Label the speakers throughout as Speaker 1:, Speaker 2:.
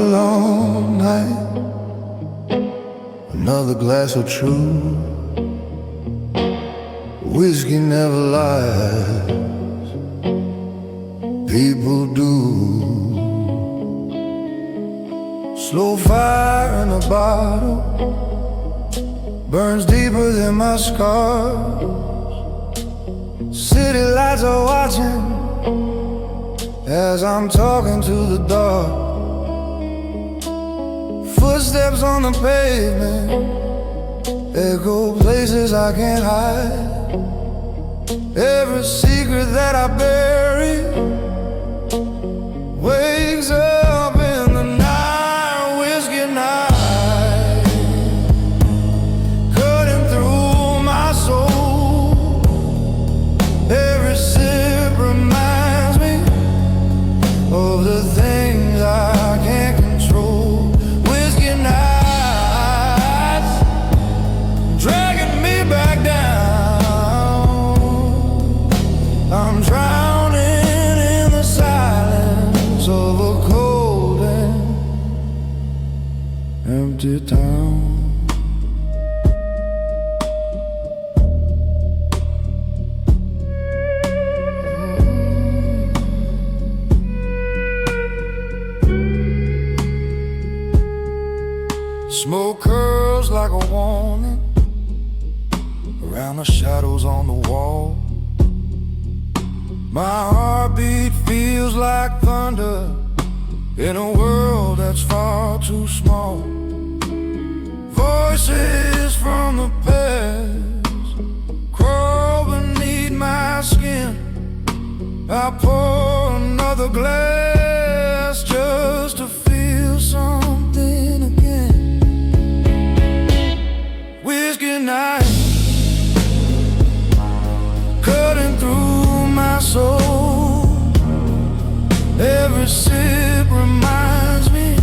Speaker 1: long night, another glass or two. Whiskey never lies, people do. Slow fire in a bottle burns deeper than my scars. City lights are watching as I'm talking to the dark. Footsteps on the pavement echo places I can't hide. Every secret that I bury wakes up in the night. Whiskey night, cutting through my soul. Every sip reminds me of the things I can't control. Whiskey nights dragging me back down. I'm drowning in the silence of a cold and empty town. Smoke curls like a warning around the shadows on the wall. My heartbeat feels like thunder in a world that's far too small. Voices from the past crawl beneath my skin. I pour another glass just to feel something again. Whiskey night, cutting through my soul. Every sip reminds me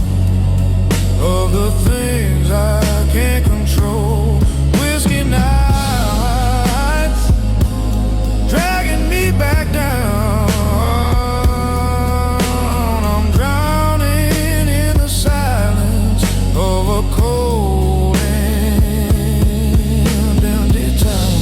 Speaker 1: of the things I can't control. Whiskey nights dragging me back down. I'm drowning in the silence of a cold and empty town.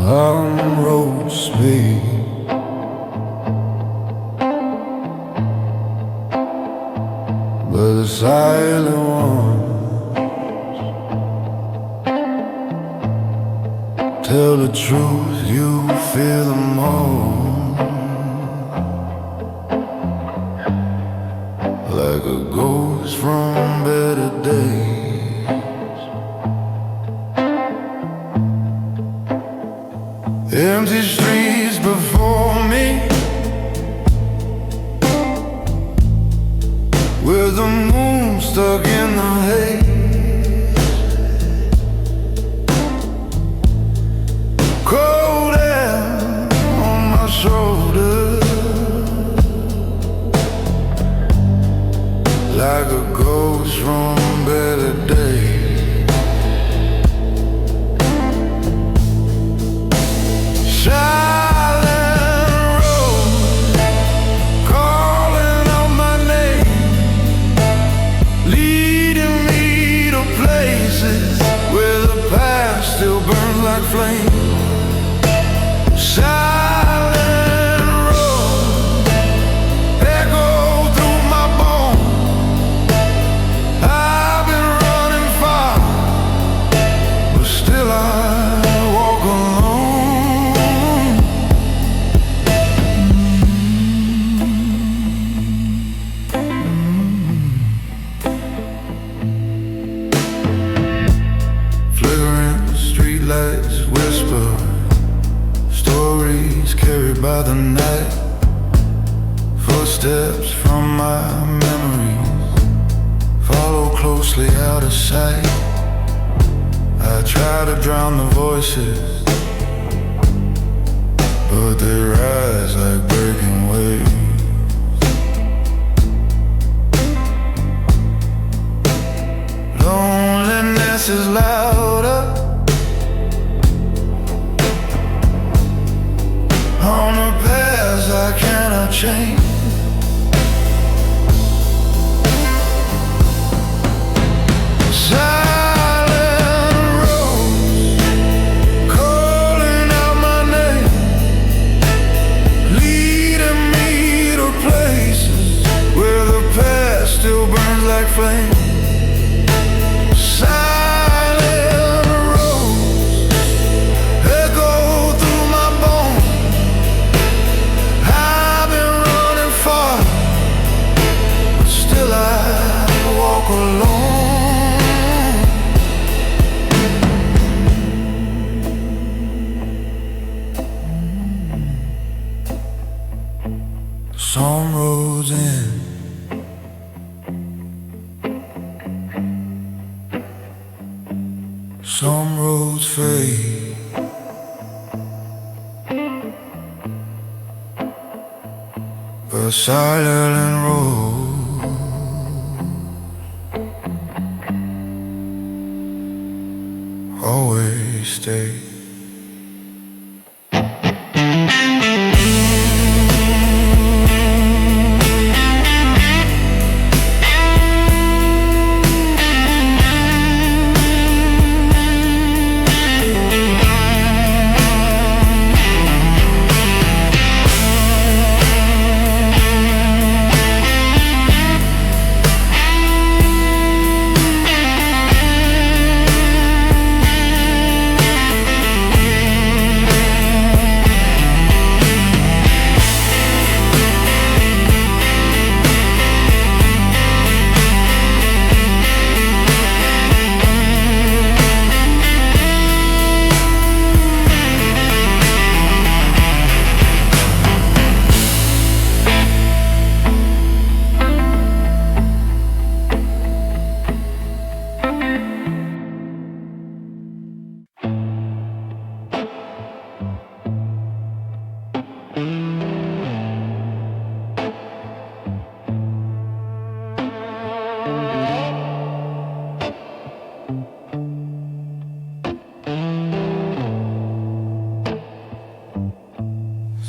Speaker 1: I'm roast beef, but the silent ones tell the truth, you feel them all. Like a ghost from better days. Empty streets before me, with the moon stuck in the haze. Cold air on my shoulders, like a ghost from better days. Silent road, footsteps from my memories follow closely out of sight. I try to drown the voices, but they rise like breaking waves. Loneliness is louder on the paths I cannot change. Silent roads calling out my name, leading me to places where the past still burns like flame. Silent roads echo through my bones. I've been running far, but still I walk alone. Some roads end, some roads fade, but silent roads always stay.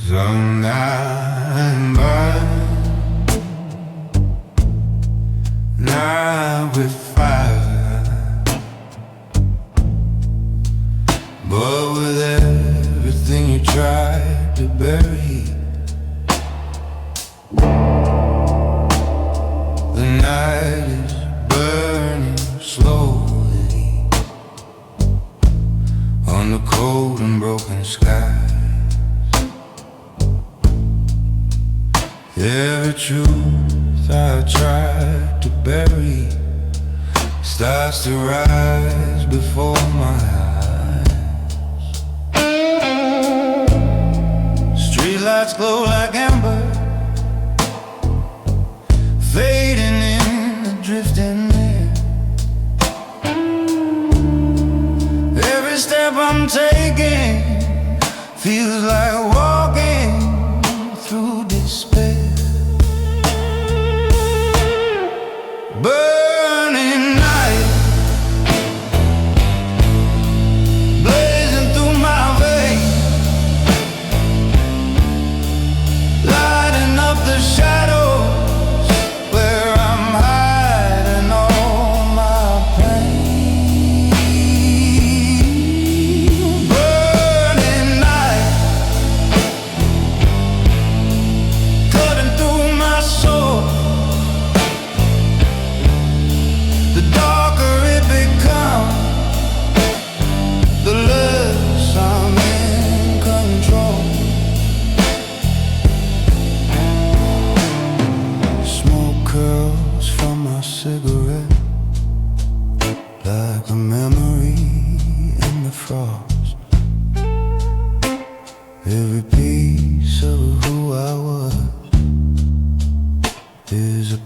Speaker 1: Some night by night with fire, but with everything you tried to bury, the night is burning slowly on the cold and broken sky. Every truth I tried to bury starts to rise before my eyes. Streetlights glow like amber, fading in the drifting air. Every step I'm taking feels like walking through despair. Burning night, blazing through my veins,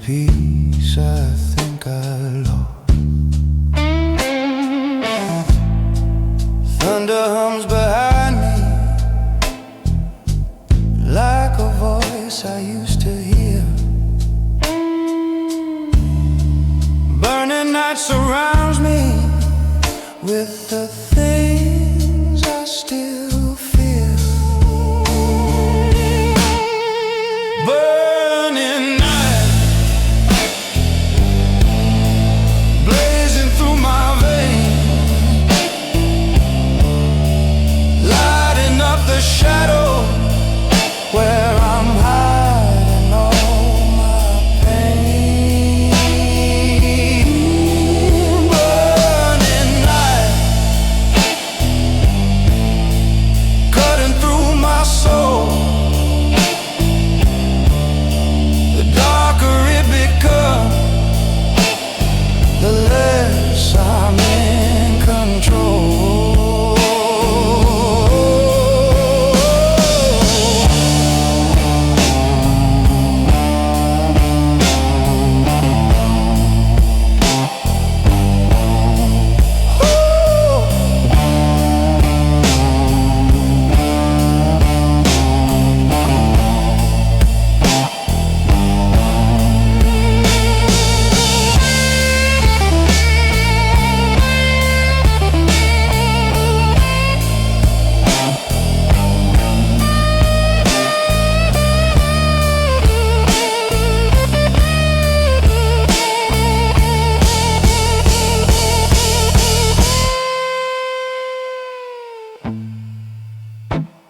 Speaker 1: peace I think I lost. Thunder hums behind me like a voice I used to hear. Burning night surrounds me with the things I still fear. Burning night, blazing through my veins, lighting up the shadow where I'm hiding all my pain. Burning light, cutting through my soul. The darker it becomes, the less I'm in control.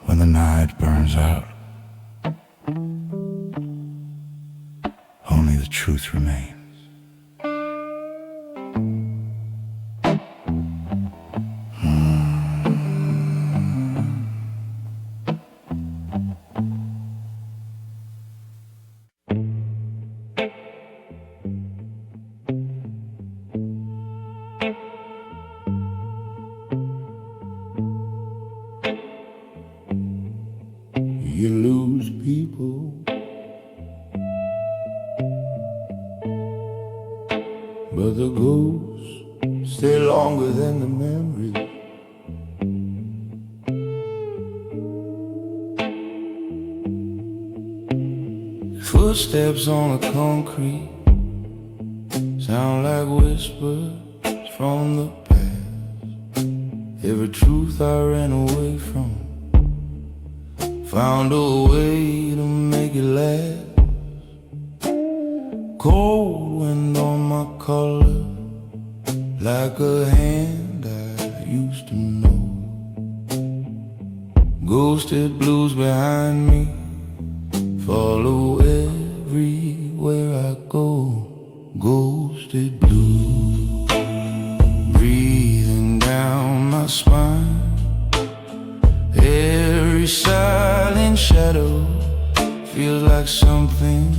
Speaker 1: When the night burns out, only the truth remains. You lose people, but the ghosts stay longer than the memory. Footsteps on the concrete sound like whispers from the past. Every truth I ran away from found a way to make it last. Cold wind on my collar, like a hand I used to know. Ghosted blues behind me follow everywhere I go. Ghosted blues breathing down my spine. Every silent shadow feels like something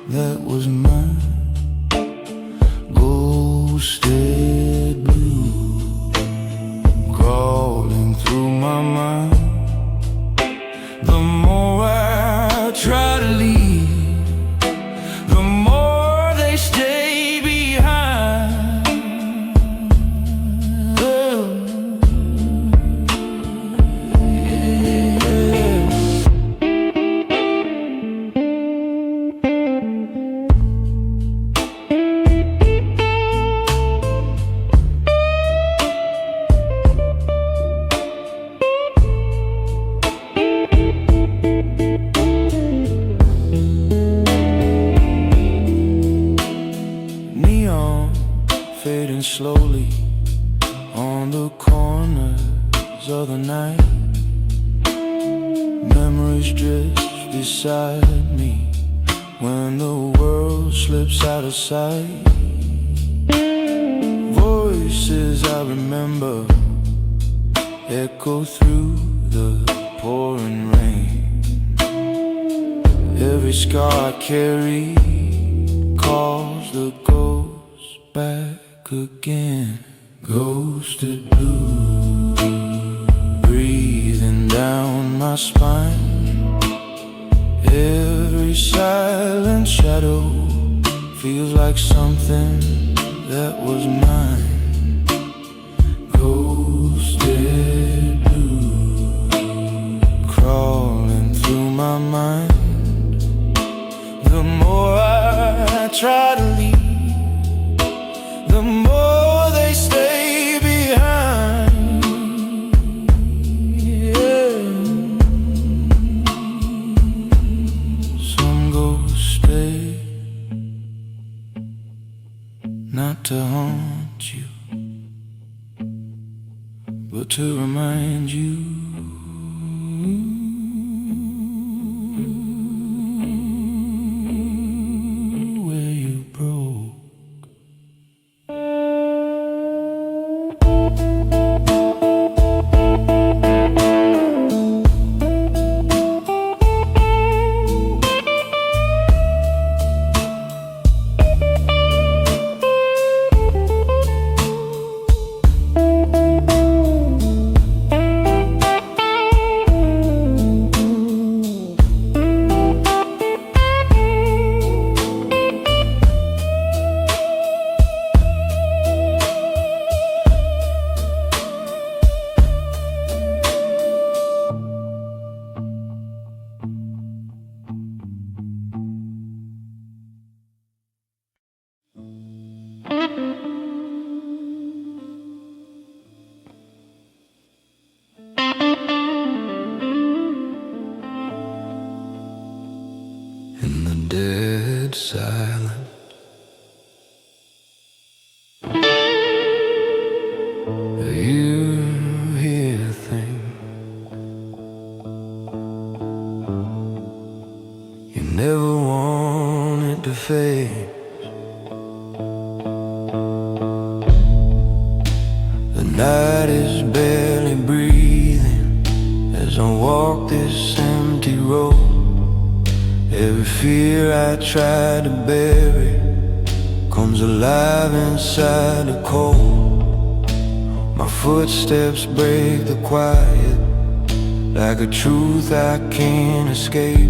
Speaker 1: that was mine. Ghosted blue crawling through my mind. The more I try to leave, the more they stay behind. Fading slowly on the corners of the night. Memories drift beside me when the world slips out of sight. Voices I remember echo through the pouring rain. Every scar I carry calls the ghost back again. Ghosted blue breathing down my spine. Every silent shadow feels like something that was mine. Ghosted blue, crawling through my mind. The more I try to leave, the more they stay behind. Yeah. Some ghosts stay, not to haunt you, but to remind you where you broke. In the dead silence, you hear things you never wanted to face. The night is barely breathing as I walk this empty road. Every fear I try to bury comes alive inside the cold. My footsteps break the quiet like a truth I can't escape.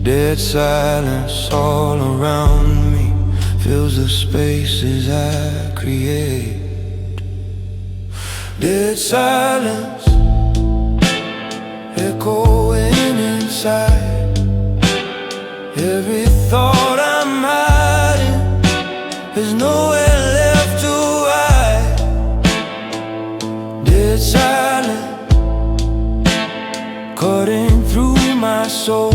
Speaker 1: Dead silence all around me fills the spaces I create. Dead silence echoing inside. Every thought I'm hiding, there's nowhere left to hide. Dead silence, cutting through my soul.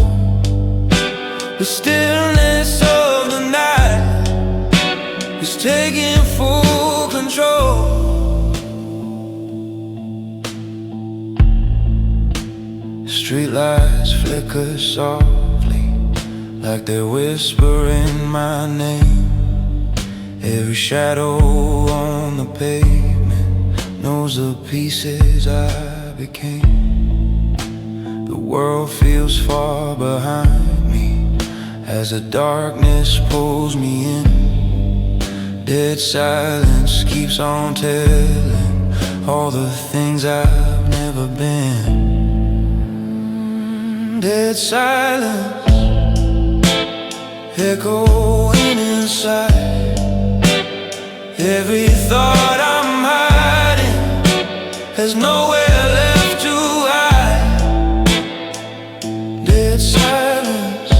Speaker 1: The stillness of the night is taking full control. Streetlights flicker softly like they're whispering my name. Every shadow on the pavement knows the pieces I became. The world feels far behind me as the darkness pulls me in. Dead silence keeps on telling all the things I've never been. Dead silence echoing inside. Every thought I'm hiding has nowhere left to hide. Dead silence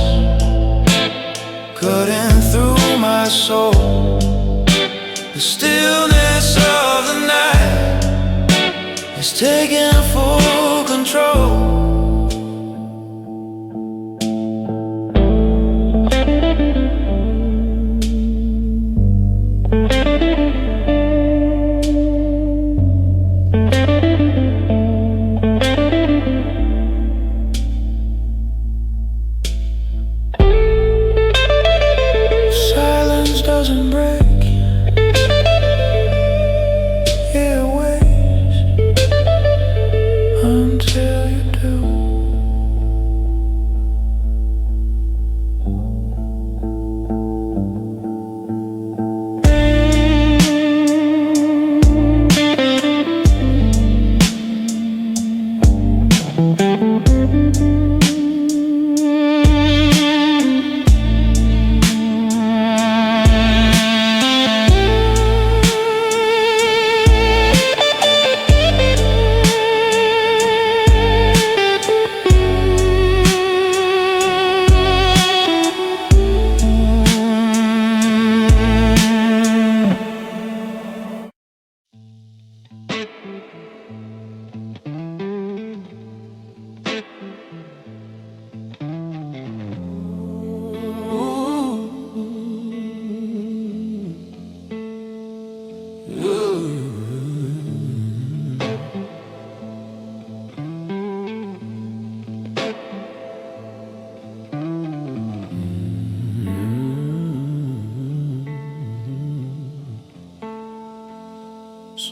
Speaker 1: cutting through my soul. The stillness of the night is taking full control. Doesn't break, it waits.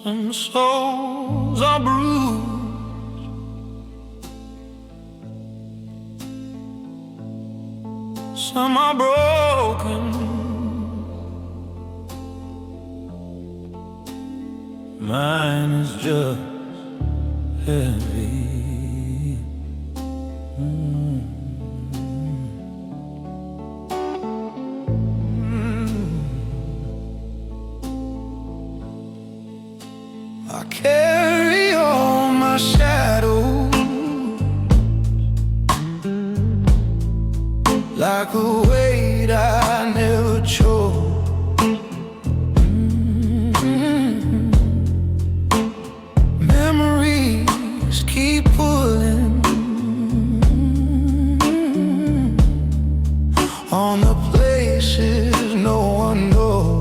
Speaker 1: Some souls are bruised, some are broken. Mine is just heavy. I carry all my shadows like a weight I never chose. Memories keep pulling on the places no one knows.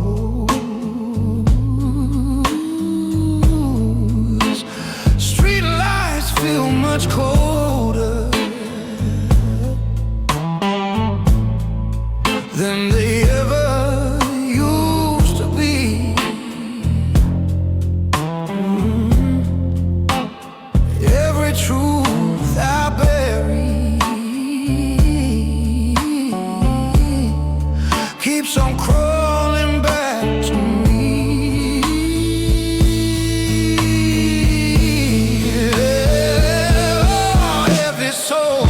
Speaker 1: Street lights feel much colder than they ever used to be. Every truth I bury keeps on crawling back to me. Yeah, every soul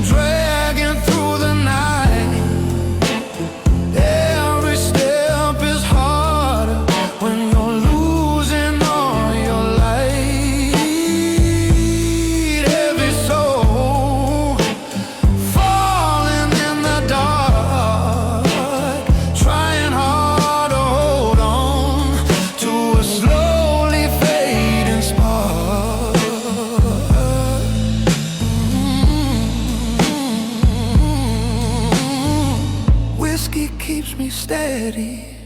Speaker 1: dragging through the night. Every step is harder when you're losing all your light. Every soul falling in the dark, trying hard to hold on to a slowly fading spark. Whiskey keeps me steady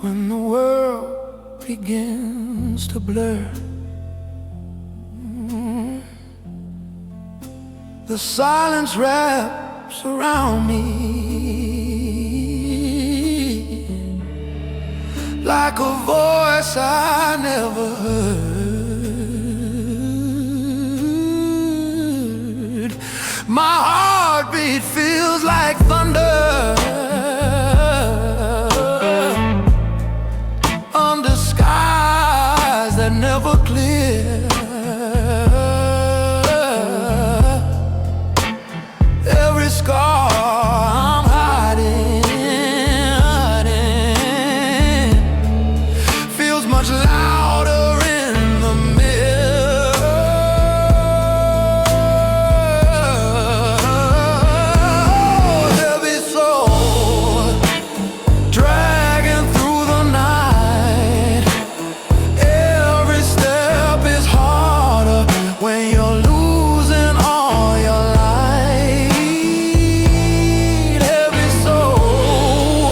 Speaker 1: when the world begins to blur. The silence wraps around me like a voice I never heard. My heartbeat feels like thunder under skies that never clear. Every scar I'm hiding feels much louder in the mirror. Heavy soul dragging through the night. Every step is harder when you're losing all your light. Every soul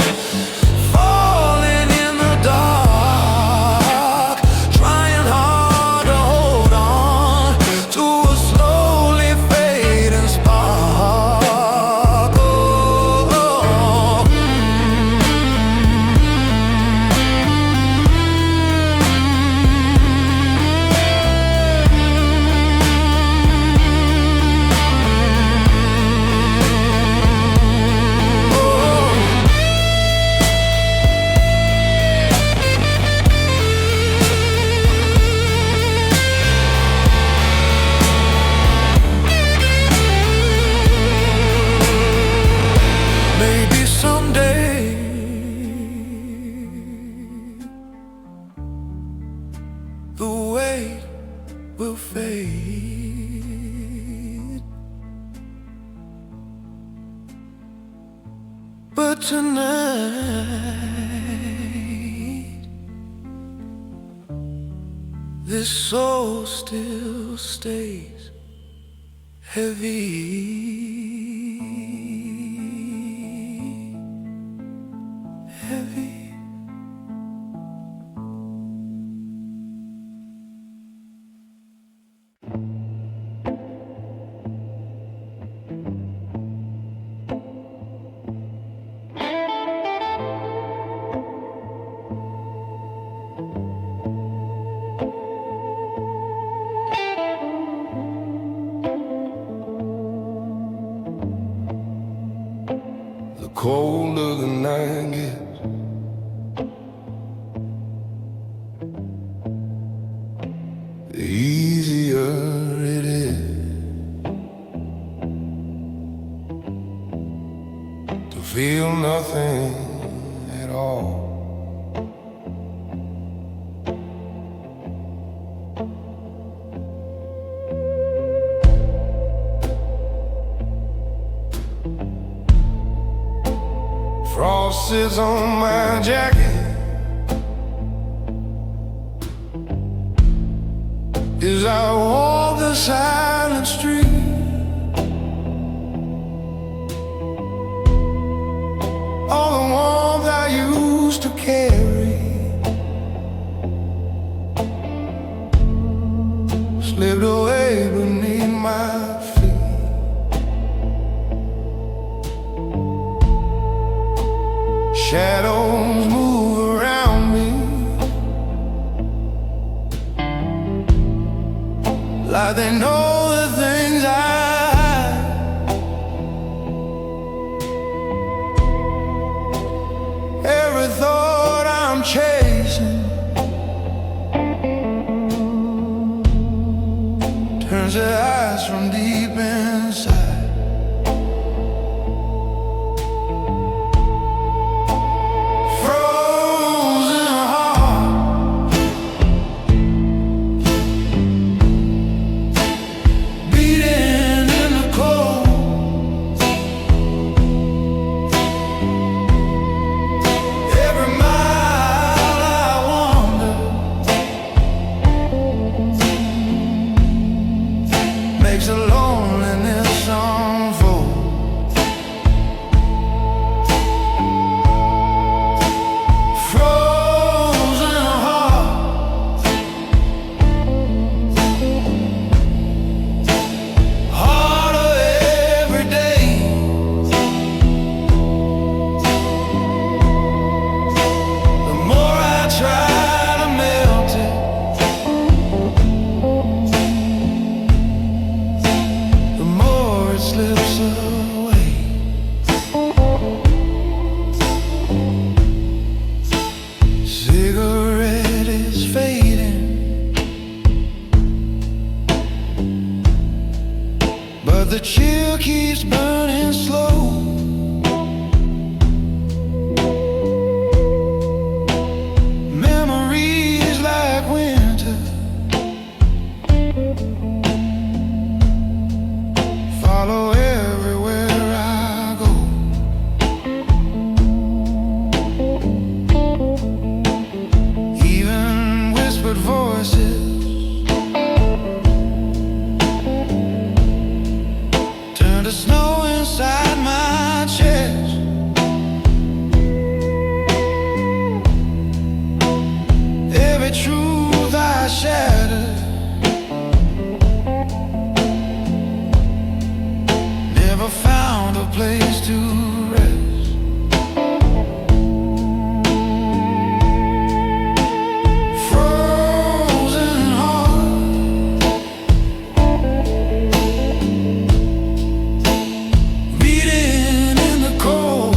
Speaker 1: falling in the dark, trying hard to hold on to a slowly fading spark. Maybe someday the weight will fade, but tonight this soul still stays heavy. Heavy. colder the night gets, the easier it is to feel nothing at all. Frost sits on my jacket as I walk the silent street. All the warmth I used to carry slipped away beneath my feet. Shadows move around me like they know the things I hide. Every thought I'm chasing turns to ice from deep inside. Makes the loneliness unfold. Frozen heart, harder every day. The more I try to melt it, it slips away. Cigarette is fading, but the chill keeps burning slow. Memories like winter follow everywhere I go. Even whispered voices turn to snow inside my chest. Every truth I shattered never found a place to rest. Frozen heart, beating in the cold.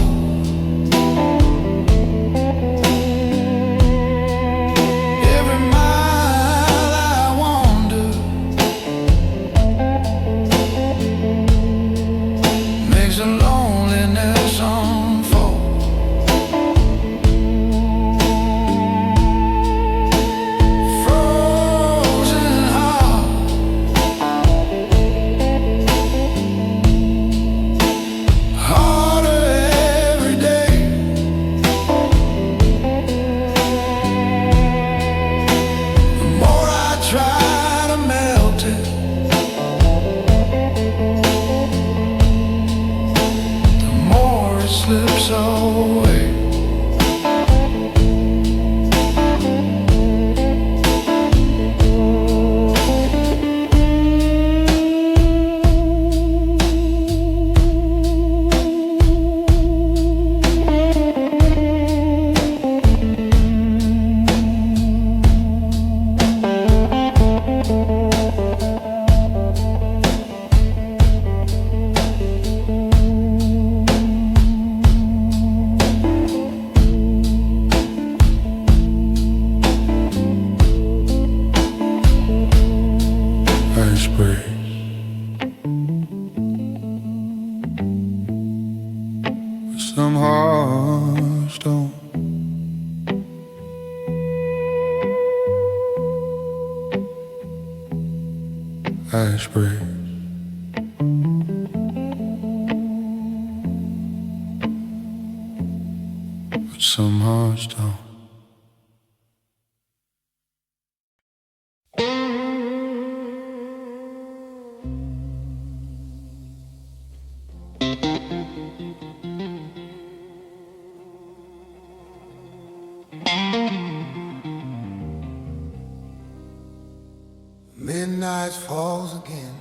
Speaker 1: Every mile I wander makes a loneliness but some hearts don't.
Speaker 2: Midnight falls again.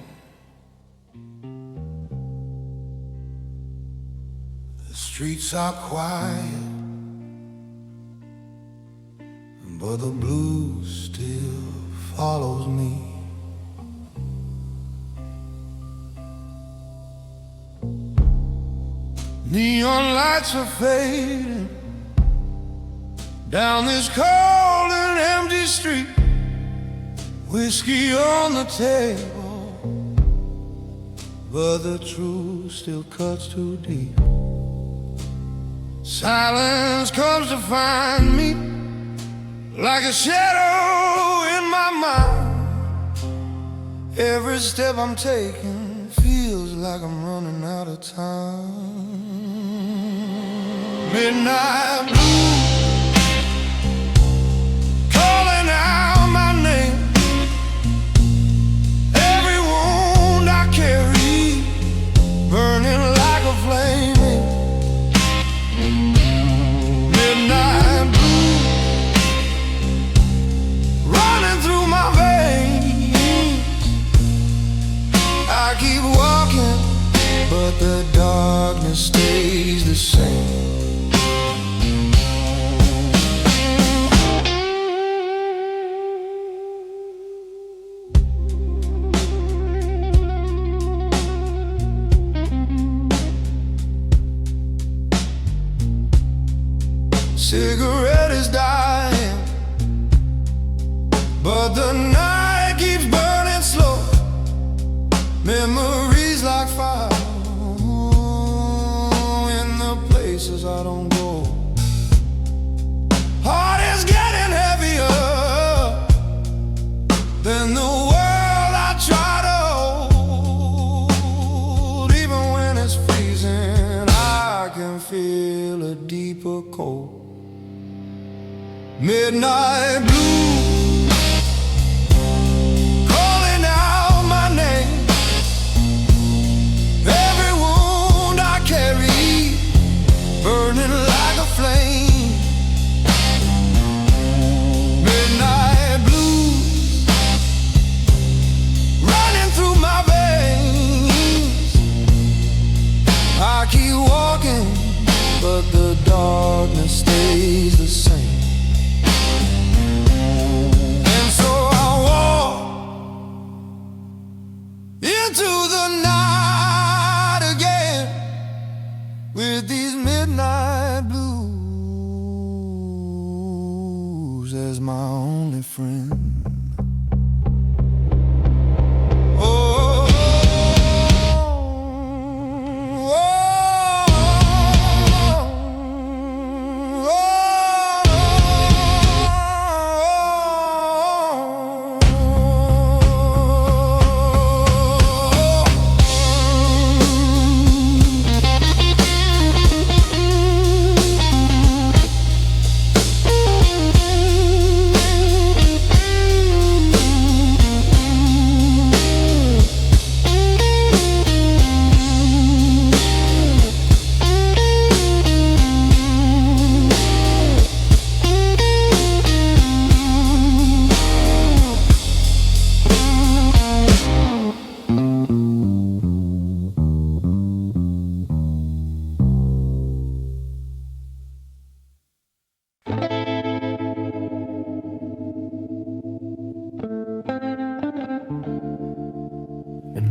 Speaker 2: The streets are quiet, but the blues still follows me. Neon lights are fading down this cold and empty street. Whiskey on the table, but the truth still cuts too deep. Silence comes to find me like a shadow in my mind. Every step I'm taking feels like I'm running out of time. Midnight blue, calling out my name. Burning like a flame. Midnight blue running through my veins. I keep walking, but the darkness stays the same. Cigarette is dying, but the night keeps burning slow. Memories like fire in the places I don't go. Heart is getting heavier than the world I try to hold. Even when it's freezing, I can feel a deeper cold. Midnight blue, calling out my name. Every wound I carry, burning like a flame. Midnight blue, running through my veins. I keep walking, but the darkness stays the same. Into the night again with these midnight blues as my only friend.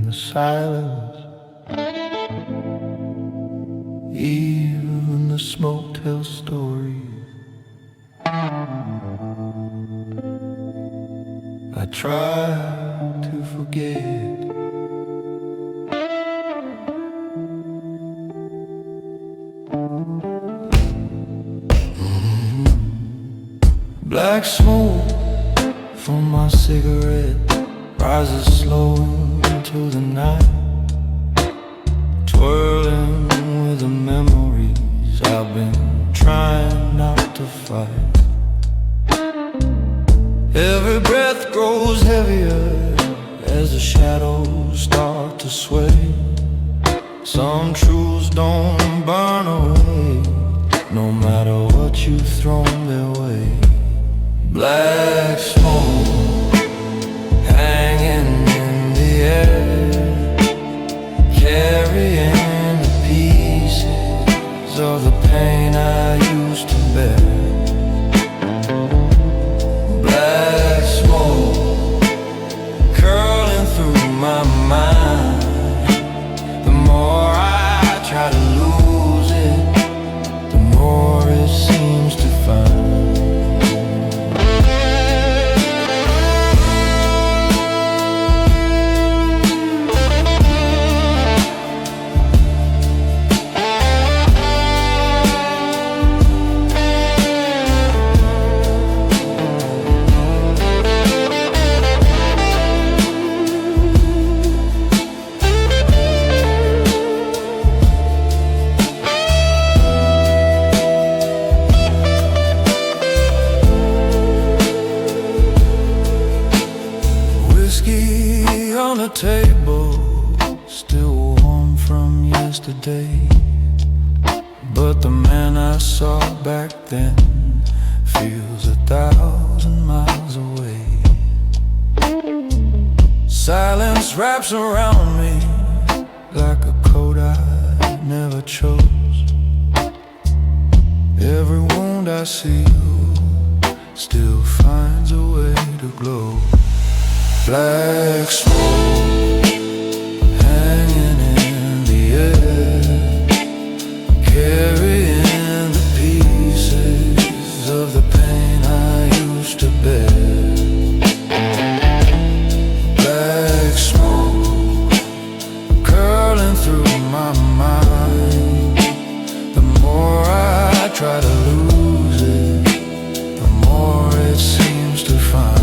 Speaker 2: The silence, even the smoke tells stories. I try to forget. Black smoke from my cigarette rises slow into the night, twirling with the memories I've been trying not
Speaker 1: Some truths don't burn away, no matter what you've thrown their way. Black smoke hanging in the air, carrying the pieces of the pain I used to bear. Black smoke curling through my mind. The more I try to lose it, the more it seems to find. On the table, still warm from yesterday, but the man I saw back then feels 1,000 miles away. Silence wraps around me like a coat I never chose. Every wound I seal still finds a way to glow. Black smoke hanging in the air, carrying the pieces of the pain I used to bear. Black smoke curling through my mind. The more I try to lose it, the more it seems to find.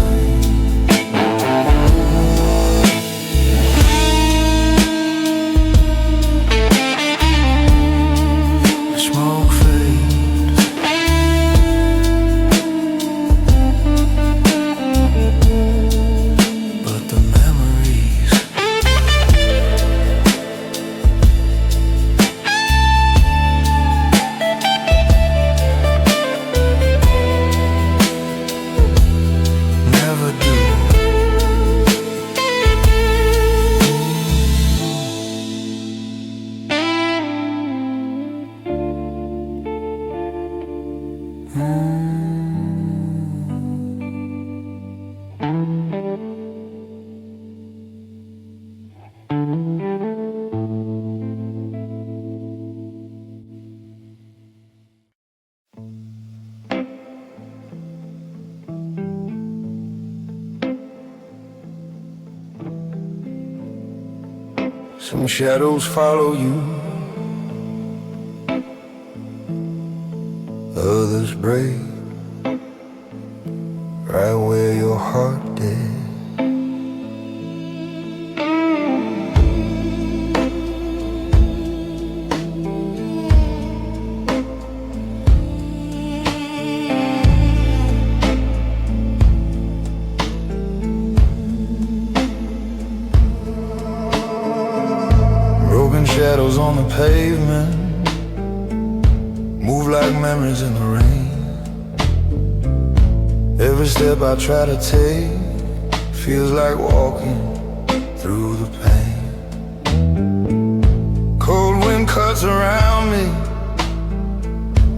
Speaker 1: Some shadows follow you, others break right where your heart did. Shadows on the pavement move like memories in the rain. Every step I try to take feels like walking through the pain. Cold wind cuts around me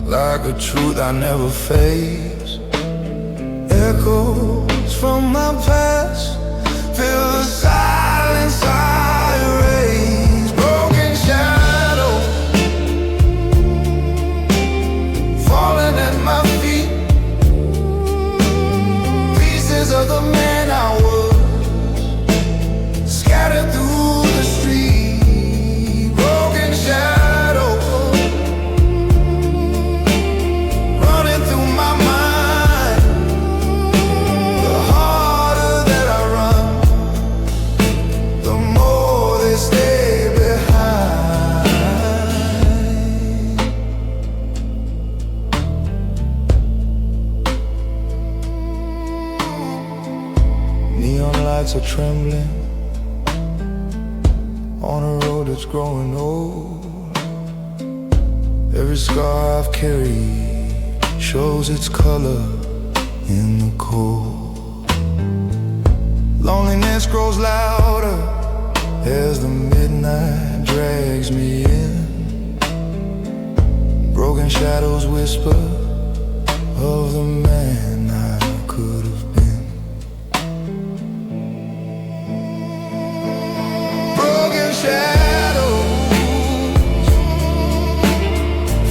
Speaker 1: like a truth I never face. Echoes from my past fill the silence I erase. Falling at my feet, pieces of the man I was, scattered through the street. Broken shadows running through my mind. The harder that I run, the more they stay behind. Neon lights are trembling on a road that's
Speaker 2: it's growing old. Every scar I've carried shows its color in the cold. Loneliness grows louder as the midnight drags me in. Broken shadows whisper of the man I could have been. Broken shadows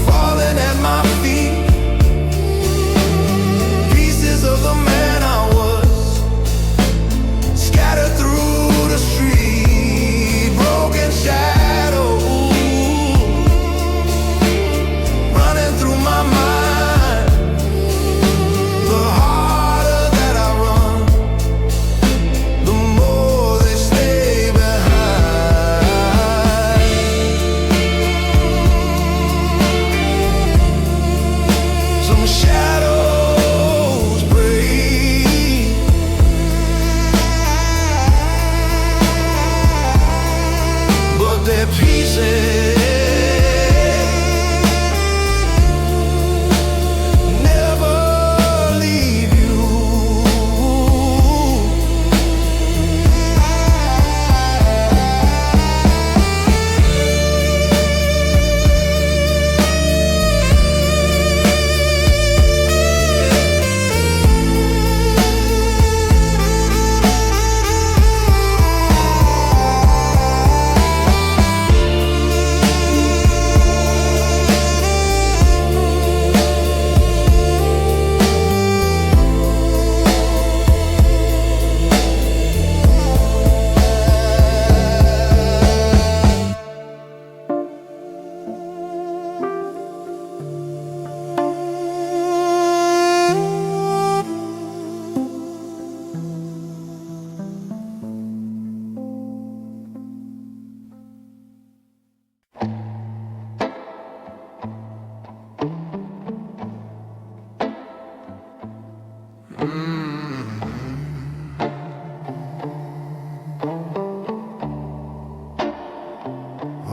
Speaker 2: falling at my feet. Pieces of the man I was scattered through the street. Broken shadows running through my mind. The harder that I run, the more they stay behind. Some shadows break, but they're pieces never leave you.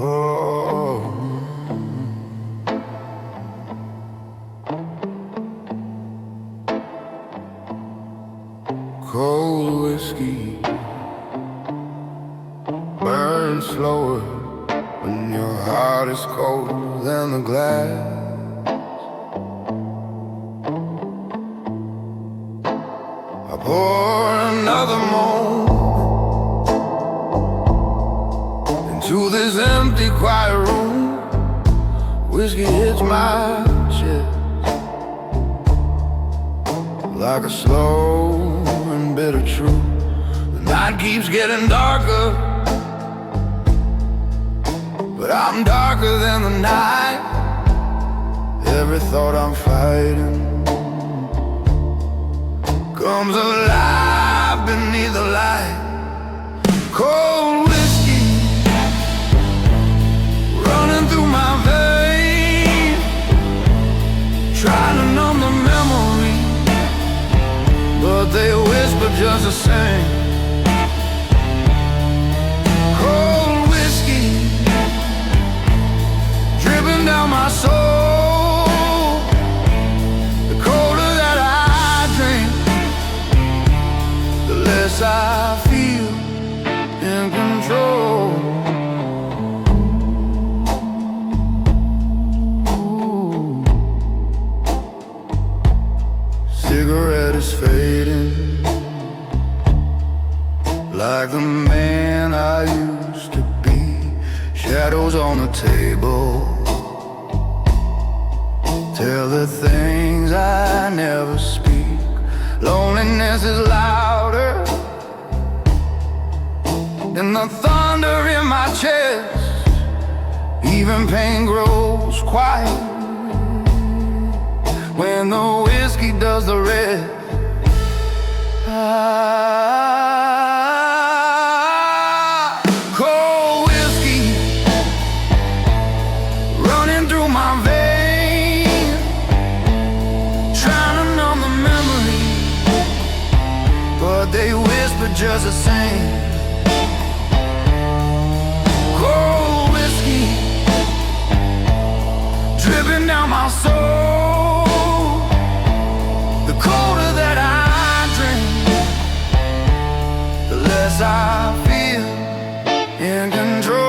Speaker 2: Oh, cold whiskey burns slower when your heart is colder than the glass. I pour another moan into this empty, quiet room. Whiskey hits my chest like a slow and bitter truth. The night keeps getting darker, but I'm darker than the night. Every thought I'm fighting comes alive beneath the light. Cold whiskey running through my veins, trying to numb the memory, but they whisper just the same. Cold whiskey dripping down my soul. The colder that I drink, the less I feel in control. Ooh. Cigarette is fading, like the man I used to be. Shadows on the table tell the things I never speak. Loneliness is louder than the thunder in my chest. Even pain grows quiet when the whiskey does the rest. Cold whiskey running through my veins, trying to numb the memory, but they whisper just the same. Cold my soul. The colder that I drink, the less I feel in control.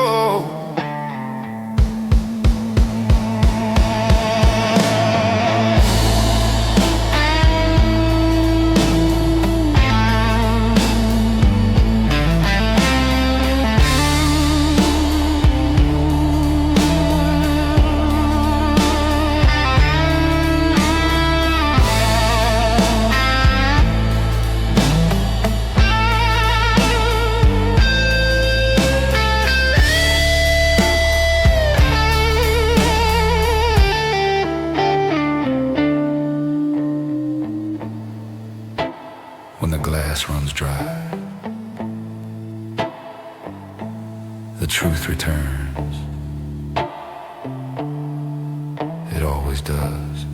Speaker 1: When the glass runs dry, the truth returns. It always does.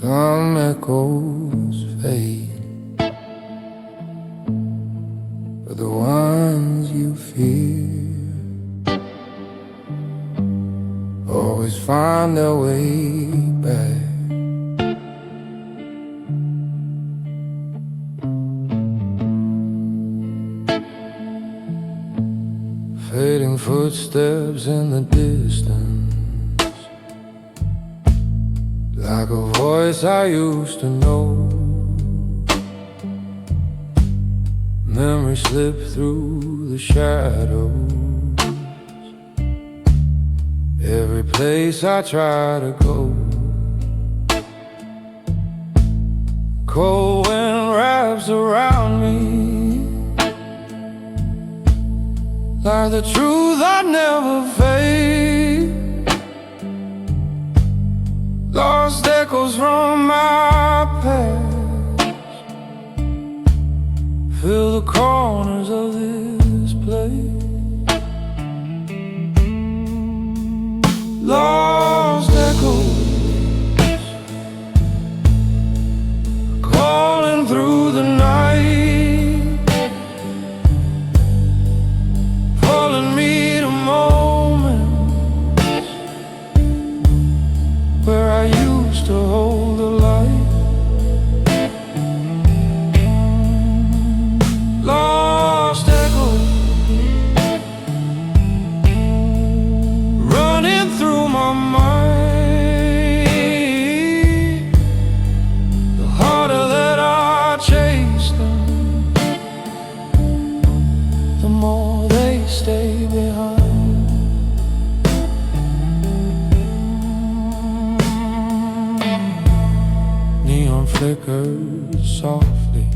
Speaker 2: Some echoes fade, but the ones you fear always find their way back. Fading footsteps in the distance, like a voice I used to know. Memories slip through the shadows. Every place I try to go, cold wind wraps around me, like the truth I never fade. Lost echoes from my past fill the corners of this place. Lost echoes calling through the night, pulling me to moments where I used to hold the light. Lost echoes running through my mind. The harder that I chase them, the more they stay behind. Neon flickers softly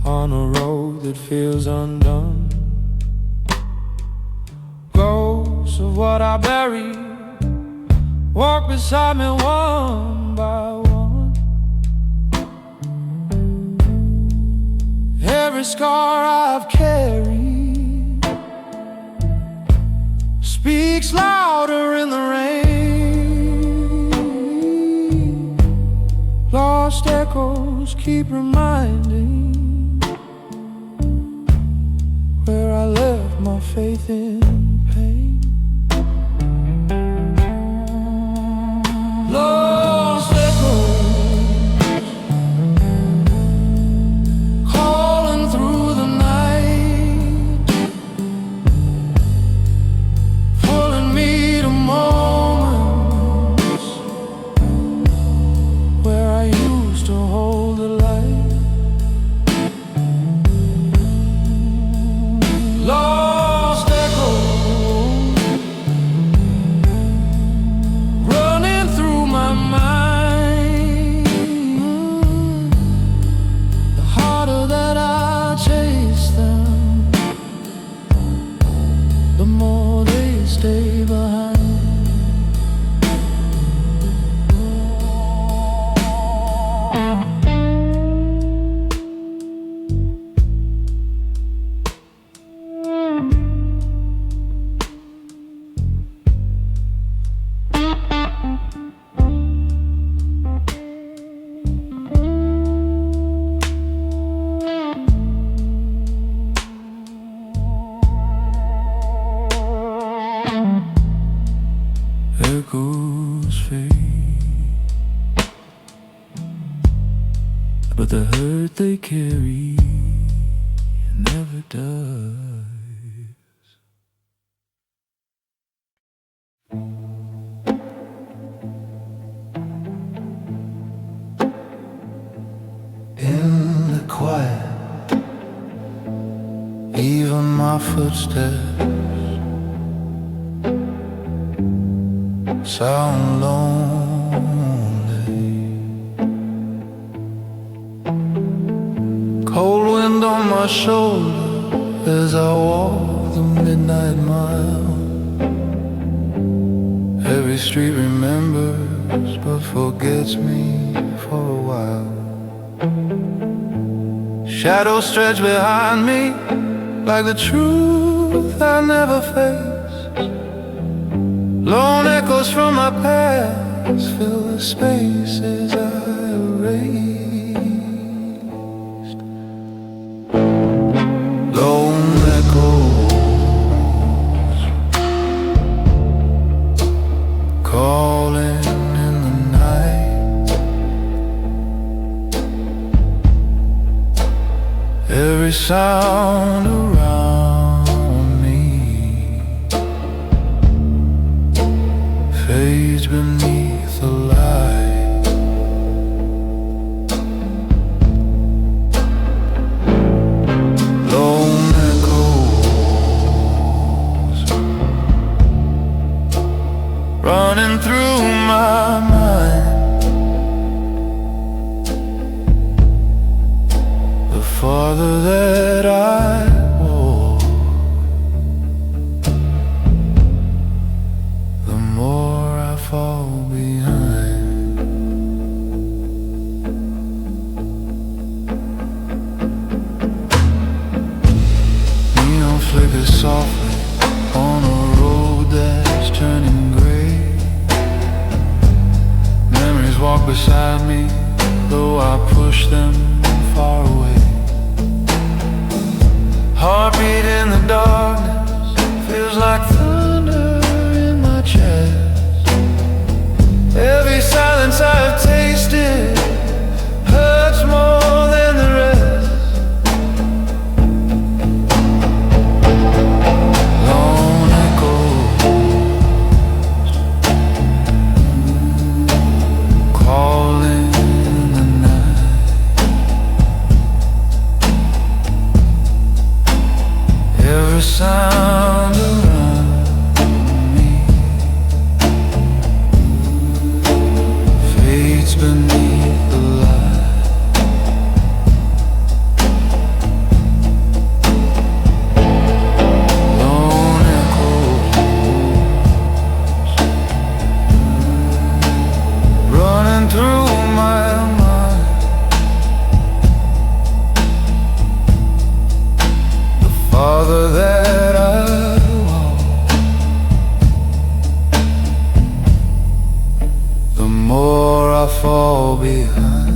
Speaker 2: on a road that feels undone. Ghosts of what I buried walk beside me one by one. Every scar I've carried speaks louder in the rain. Lost echoes keep reminding where I left my faith in pain. Lost echoes calling through the night, pulling me to moments where I used to hold the light. Lost echoes
Speaker 1: the hurt they carry never dies. In the quiet, even my footsteps sound lonely. Cold wind on my shoulder as I walk the midnight mile. Every street remembers but forgets me for a while. Shadows stretch behind me like the truth I never faced. Lone echoes from my past fill the spaces I erased. Lone echoes calling in the night. Every sound around me fades beneath the light. Lone echoes running through my mind. The farther that I walk, the more I fall behind. Neon flickers softly on a road that's turning gray. Memories walk beside me, though I push them far away. Heartbeat in the darkness feels like thunder in my chest. Every silence I've tasted hurts more than the rest. Lone echoes calling in the night. Every sound around me fades beneath the light. Lone echoes running through my mind. The farther that I walk, the more I fall behind.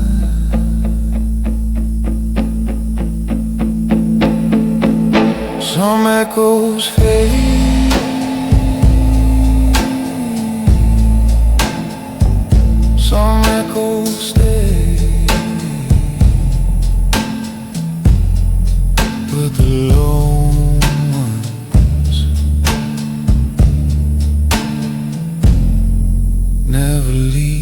Speaker 1: Some echoes fade, some echoes stay, but the lone ones never leave.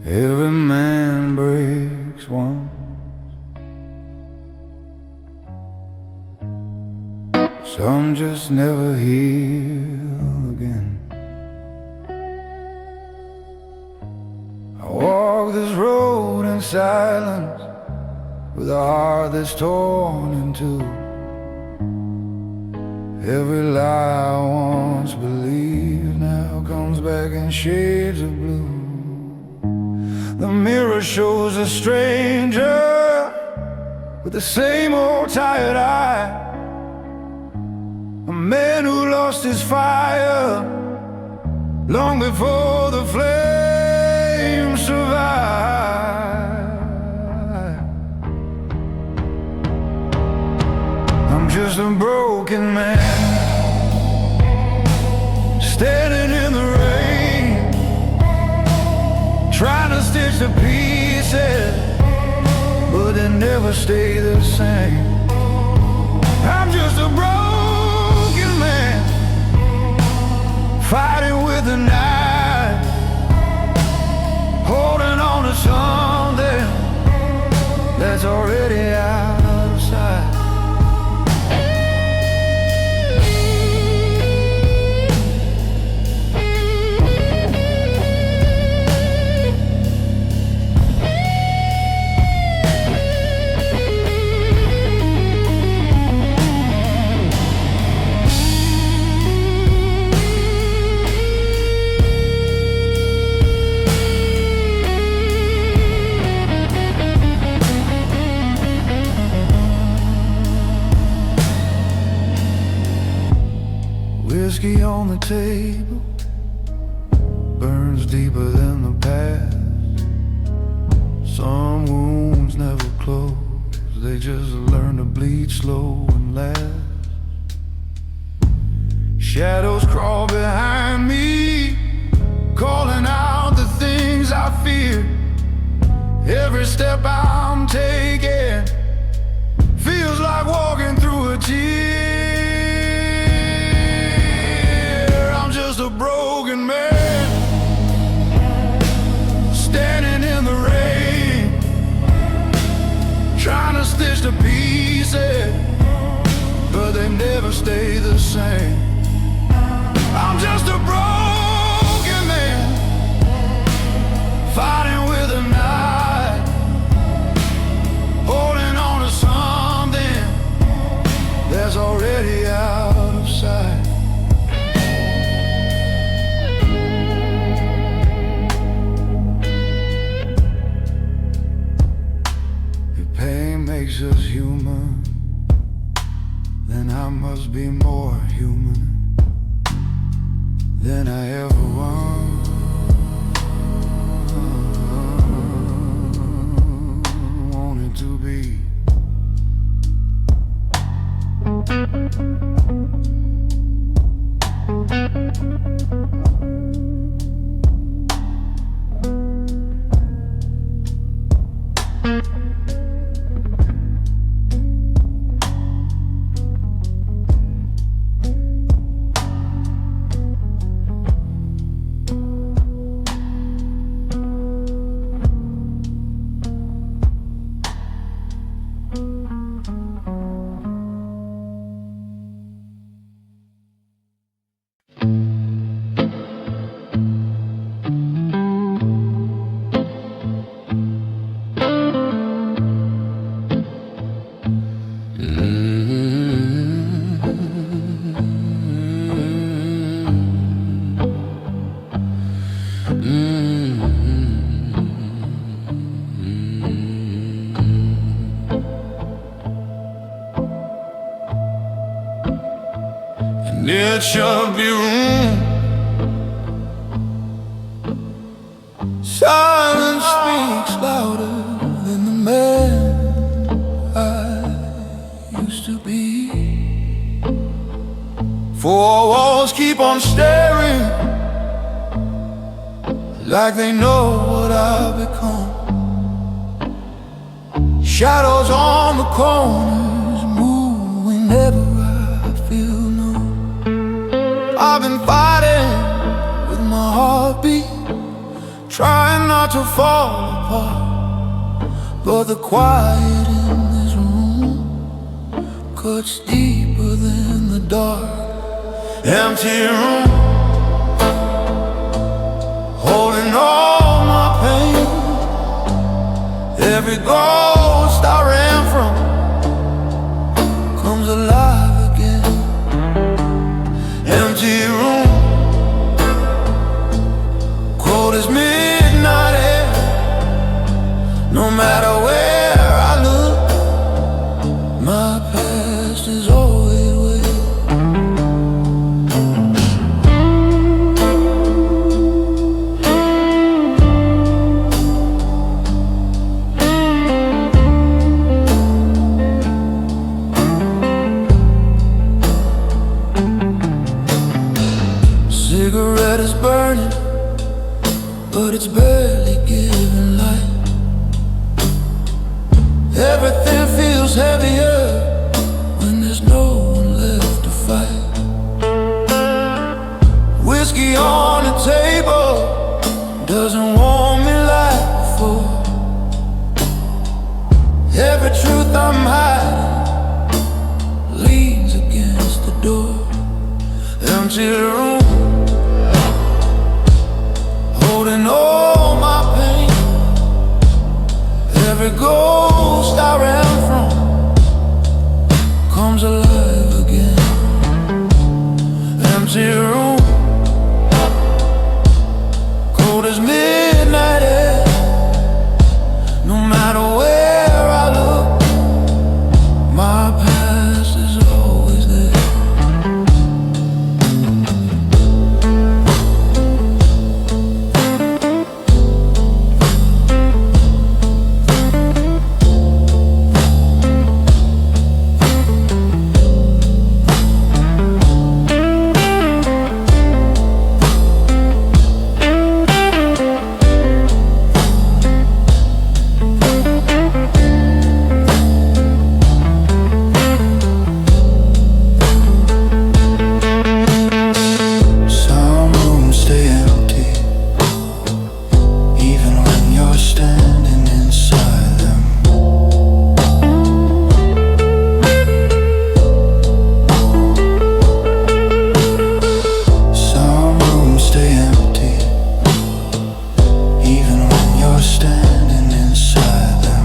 Speaker 1: Every man breaks once, Some just never heal again. I walk this road in silence, with a heart that's torn in two. Every lie I once believed now comes back in shades of blue. The mirror shows a stranger with the same old tired eye, a man who lost his fire long before the flames survived. I'm just a broken man, standing in the rain, trying to stitch the pieces, but they never stay the same. I'm just a broken man, fighting with the night, holding on to something that's already out of sight. Whiskey on the table burns deeper than the past. Some wounds never close, they just learn to bleed slow and last. Shadows crawl behind me, calling out the things I fear. Every step I'm taking feels like walking through a tear. Just a broken man, standing in the rain, trying to stitch the pieces, but they never stay the same. I'm just a broken man, fighting with the night, holding on to something that's already out of sight. Makes us human, then I must be more human than I ever wanted to be. There should be room. Silence speaks louder than the man I used to be. Four walls keep on staring, like they know what I've become. Shadows on the corners move whenever I feel numb. I've been fighting with my heartbeat, trying not to fall apart, but the quiet in this room cuts deeper than the dark, empty room, holding all my pain. Every ghost I ran from comes alive again. Empty room, cold as midnight air. No matter where I look, my past is always with. Cigarette is burning, but it's barely giving light. Everything feels heavier when there's no one left to fight. Whiskey on the table doesn't warm me like before. Every truth I'm hiding leans against the door. Empty room, holding all my pain. Every ghost I ran from comes alive again. Empty room, cold as midnight air. No matter where I look, my past is always there. Some rooms stay empty, even when you're standing inside them. Some rooms stay empty, even when you're standing inside them.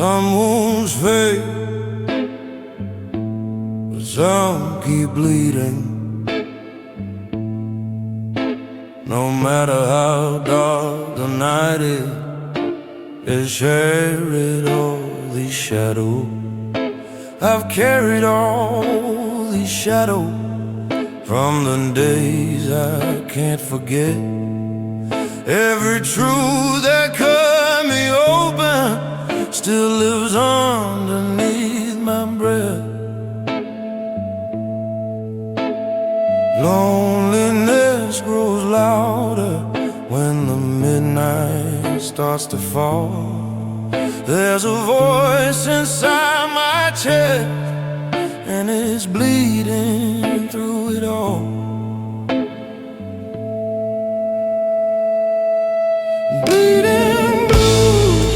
Speaker 1: Some wounds fade, but some keep bleeding. No matter how dark the night is, they carried all these shadows. I've carried all these shadows from the days I can't forget. Every truth that cut me open still lives underneath my breath. Loneliness grows louder when the midnight starts to fall. There's a voice inside my chest, and it's bleeding through it all. Bleeding blues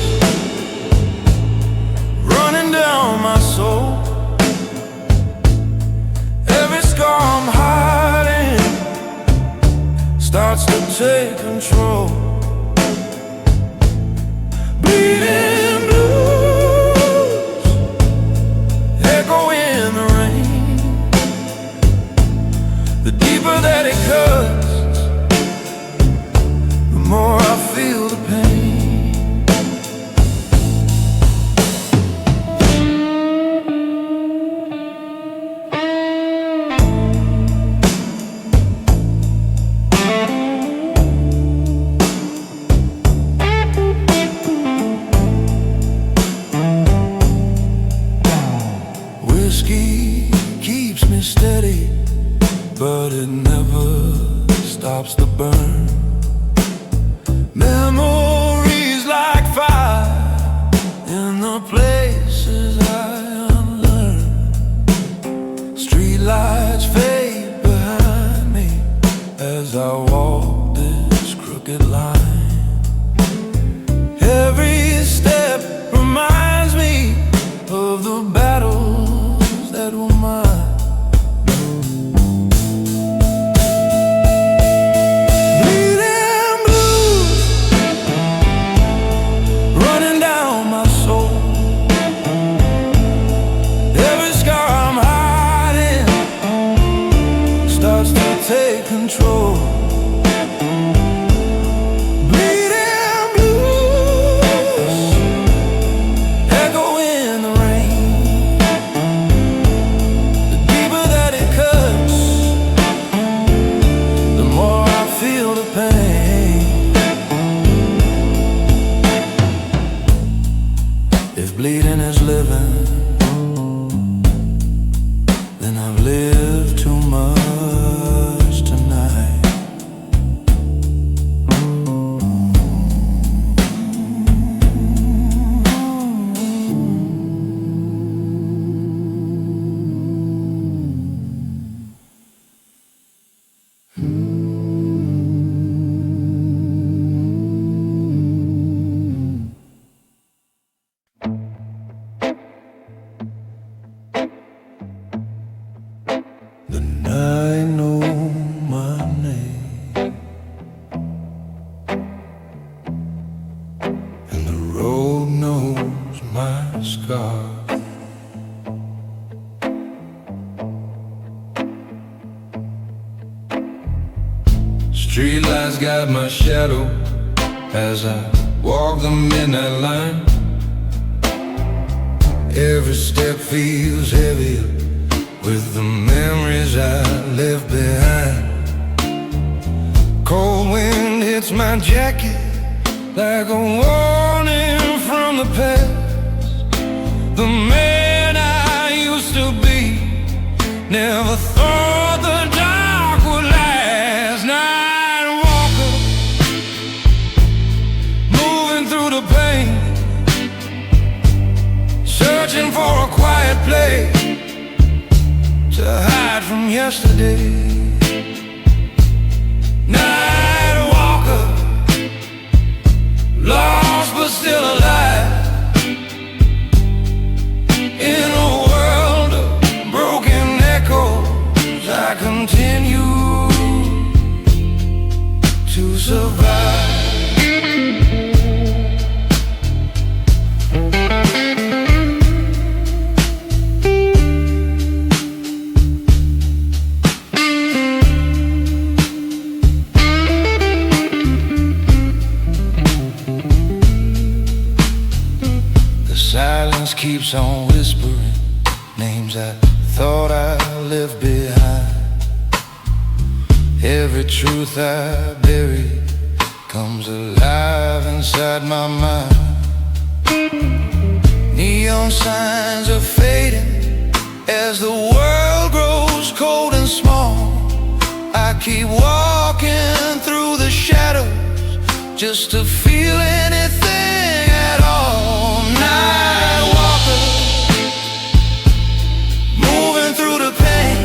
Speaker 1: running down my soul. Every scar I'm hiding starts to take control. Bleeding blues echo in the rain. The deeper that it cuts, but it never stops the burn. Memories like fire in the places I unlearned. Streetlights fade behind me as I walk this crooked line. Every step reminds me of the battles that were mine. Bleeding blues running down my soul. Every scar I'm hiding starts to take control. If bleeding is living, then I've lived too much tonight. The night knows my name, and the road knows my scars. Streetlights guide my shadow as I walk the midnight line. Every step feels heavier with the memories I left behind. Cold wind hits my jacket like a warning from the past. The man I used to be never thought the dark would last. Night walker, moving through the pain, searching for a quiet place to hide from yesterday. Night walker, lost but still alive, in a world of broken echoes. I continue to survive. Silence keeps on whispering names I thought I left behind. Every truth I buried comes alive inside my mind. Neon signs are fading as the world grows cold and small. I keep walking through the shadows just to feel anything at all. Night walker, moving through the pain,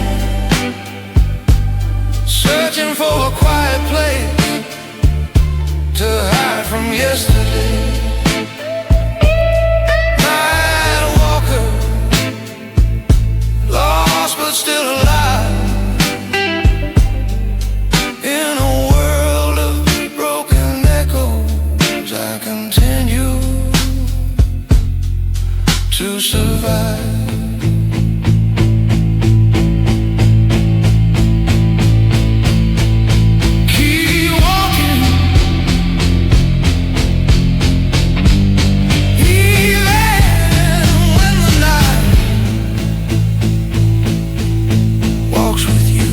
Speaker 1: searching for a quiet place to hide from yesterday. Night walker, lost but still alive, in a world of broken echoes. I continue to survive. Keep walking, even when the night walks with you.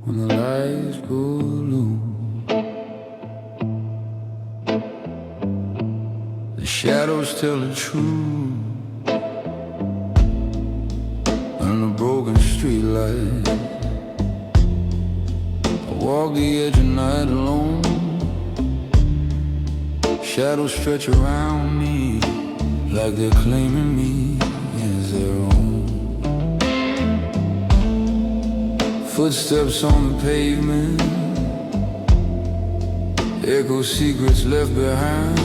Speaker 1: when the lights go low. The shadows tell the truth on a broken street light. I walk the edge of night alone. Shadows stretch around me like they're claiming me as their own. Footsteps on the pavement echo secrets left behind.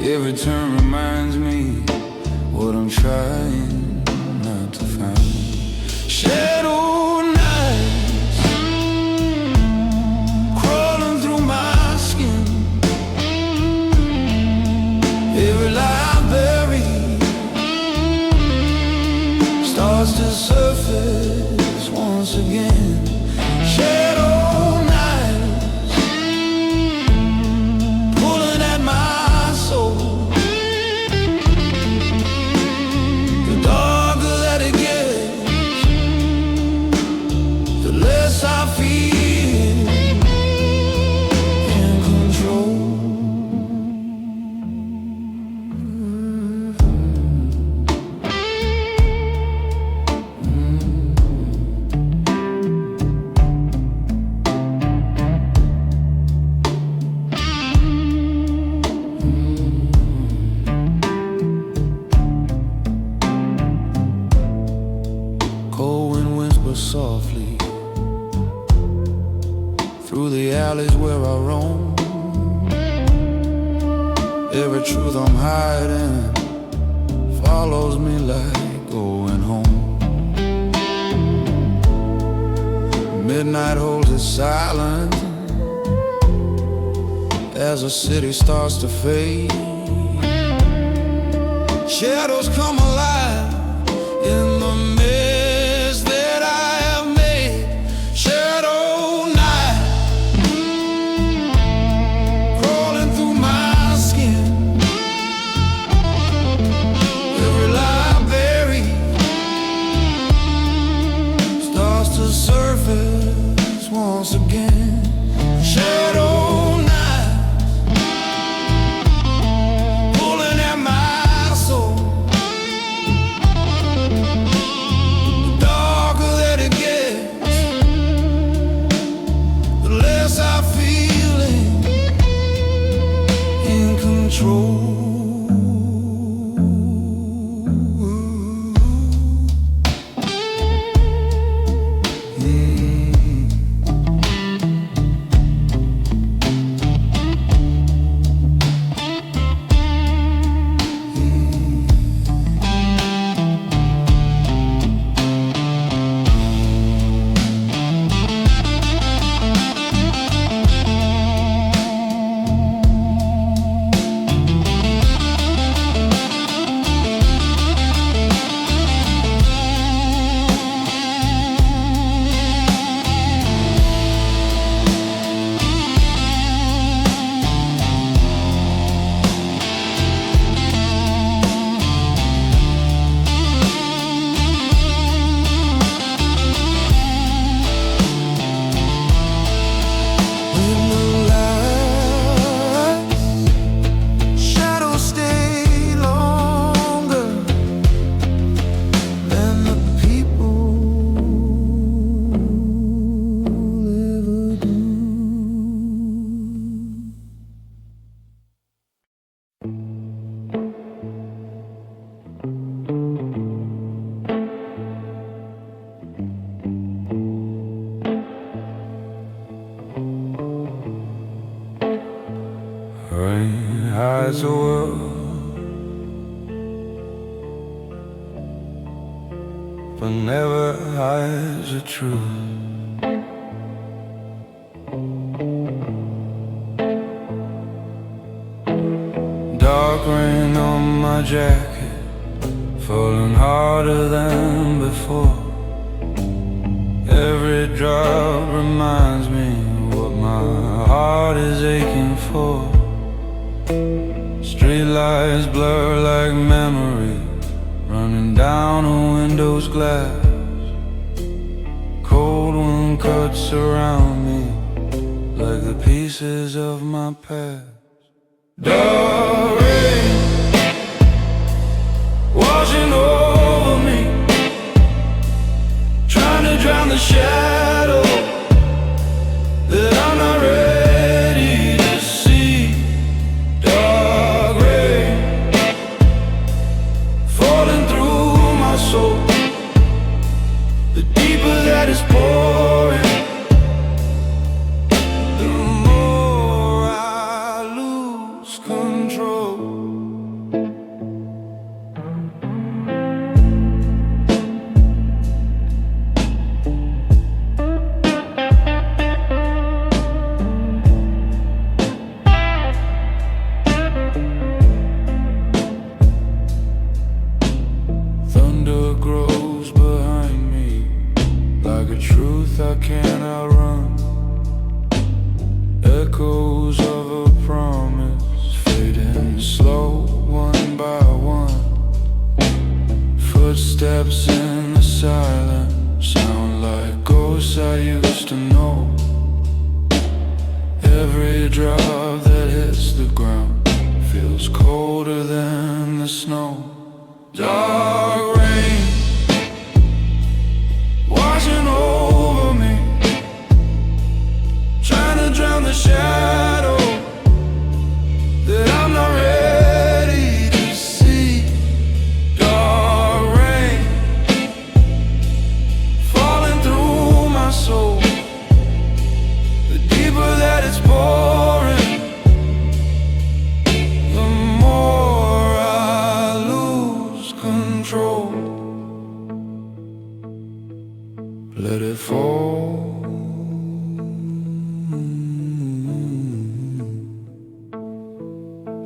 Speaker 1: Every turn reminds me what I'm trying not to find. Shadow nights crawling through my skin. Every lie I bury starts to surface once again. Shadow nights pulling at my soul. The darker that it gets, the less I feel in control. Cold wind whispers softly through the alleys where I roam. Every truth I'm hiding follows me like going home. Midnight holds its silence as the city starts to fade. Shadows come alive in the mess that I have made. Shadow night crawling through my skin. Every lie I bury starts to surface once again. Shadow night pulling at my soul. The darker that it gets, the less I feel in control. Rain hides the world, but never hides the truth. Dark rain on my jacket, falling harder than before. Every drop reminds me what my heart is aching for. Streetlights blur like memories running down a window's glass. Falling cuts around me like the pieces of my past. Dark rain washing over me, trying to drown the shadow that I'm not ready to see. Dark rain falling through my soul, the deeper that is pouring, the more I lose control. Thunder grows behind me like a truth I can't outrun. Echoes of a promise fading slow, one by one. Footsteps in the silence sound like ghosts I used to know. Every drop that hits the ground feels colder than the snow. Dark rain washing over me, trying to drown the shadow that I'm not ready to see. Dark rain falling through my soul, the deeper that it's pouring, the more I lose control. Let it fall,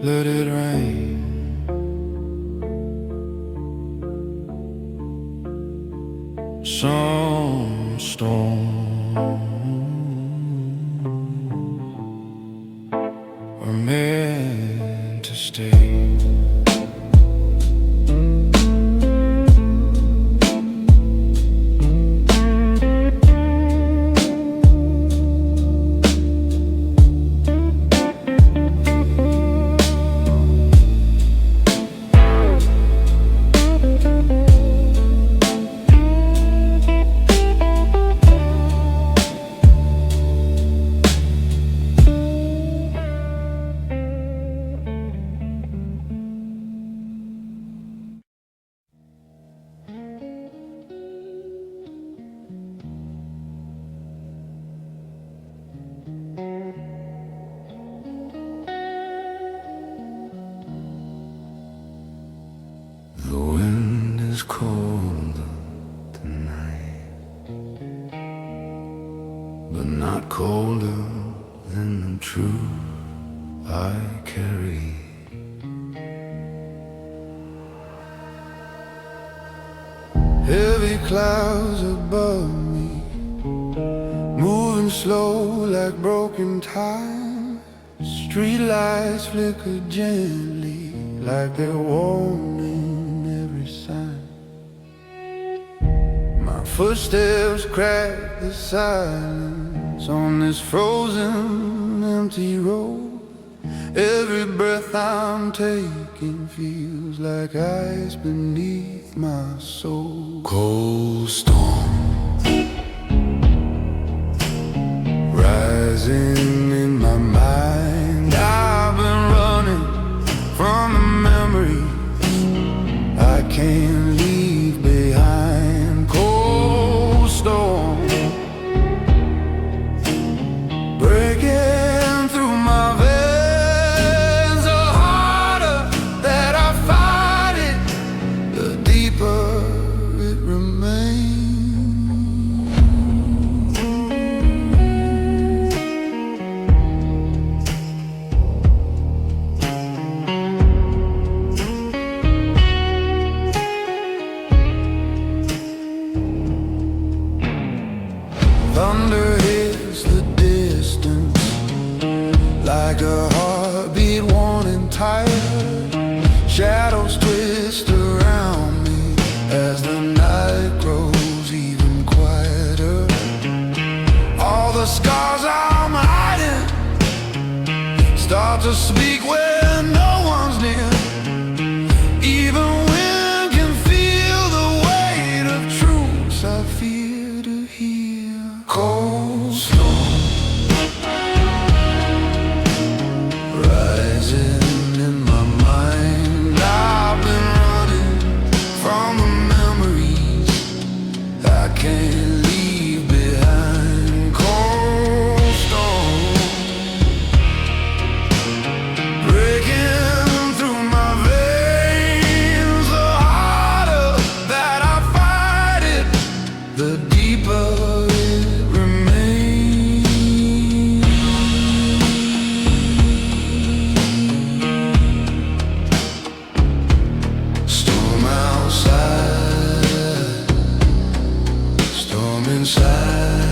Speaker 1: let it rain. Some storms are meant to stay. The wind is colder tonight, but not colder than the truth I carry. Heavy clouds above me, moving slow like broken time. Street lights flicker gently like they're warning every sign. My footsteps crack the silence on this frozen, empty road. Every breath I'm taking feels like ice beneath my soul. Cold storm rising in my mind. I've been running from the memories I can't leave behind. Cold storm breaking through my veins. The harder that I fight it, the deeper it remains. Thunder hits the distance like a heartbeat wanting tired. Shadows twist around me as the night grows even quieter. scars I'm hiding start to speak when no one's near. Even wind can feel the weight of truths I fear to hear. Cold storm rising in my mind. I've been running from the memories I can't leave behind. Cold storm breaking through my veins. The harder that I fight it, the deeper it remains. Storm outside, storm inside.